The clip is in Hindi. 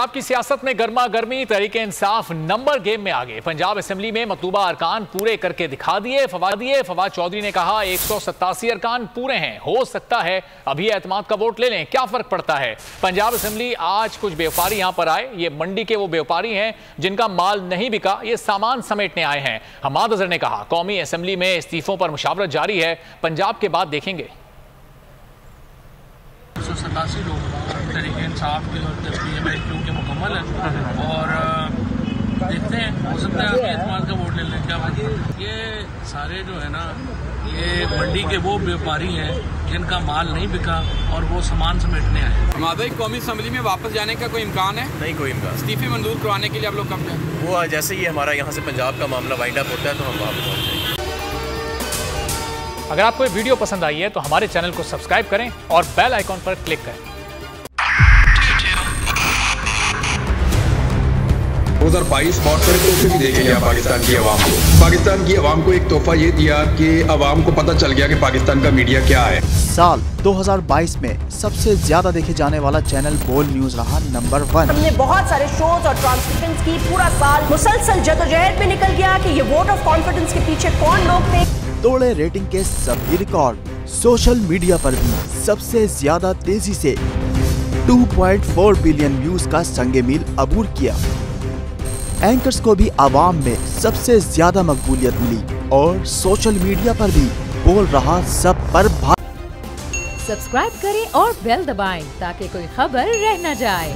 पंजाब की सियासत में गर्मा गर्मी तहरीक इंसाफ नंबर गेम में आ गए। पंजाब असेंबली में मतलूबा अरकान पूरे करके दिखा दिए। फवाद चौधरी ने कहा 187 अरकान पूरे हैं, हो सकता है अभी एतमाद का वोट ले लें, क्या फर्क पड़ता है। पंजाब असेंबली आज कुछ व्यापारी यहां पर आए। ये मंडी के वो व्यापारी हैं जिनका माल नहीं बिका, ये सामान समेटने आए हैं। हमाद अजहर ने कहा कौमी असेंबली में इस्तीफों पर मुशावरत जारी है, पंजाब के बाद देखेंगे। 187 लोग तरीके इंसाफ के और PMIQ के मुकम्मल है और देखते हैं, हो सकता है अभी एतमाद का वोट ले लें। क्या ये सारे जो है ना, ये मंडी के वो व्यापारी हैं जिनका माल नहीं बिका और वो सामान समेटने आए। हमारा कौमी असेंबली में वापस जाने का कोई इम्कान है? नहीं, कोई इम्कान। इस्तीफे मंजूर करवाने के लिए आप लोग कब जाएं? वो जैसे ही हमारा यहाँ से पंजाब का मामला वाइंड अप होता है तो हम वहाँ पर पहुँच जाएंगे। अगर आपको ये वीडियो पसंद आई है तो हमारे चैनल को सब्सक्राइब करें और बेल आइकॉन पर क्लिक करें। 2022 बहुत सारे तोहफे भी देके गया पाकिस्तान की आवाम को। पाकिस्तान की आवाम को एक तोहफा ये दिया कि आवाम को पता चल गया कि पाकिस्तान का मीडिया क्या है। साल 2022 में सबसे ज्यादा देखे जाने वाला चैनल बोल न्यूज रहा नंबर 1। हमने बहुत सारे शोज और ट्रांसमिशंस की, पूरा साल मुसलसल जदोजहद में निकल गया कि ये वोट ऑफ कॉन्फिडेंस के पीछे कौन लोग थे। तोड़े रेटिंग के सभी रिकॉर्ड। सोशल मीडिया पर भी सबसे ज्यादा तेजी से 2.4 बिलियन व्यूज का संगे मील अबूर किया। एंकर्स को भी आवाम में सबसे ज्यादा मकबूलियत मिली और सोशल मीडिया पर भी बोल रहा सब पर सब्सक्राइब करें और बेल दबाएं ताकि कोई खबर रह न जाए।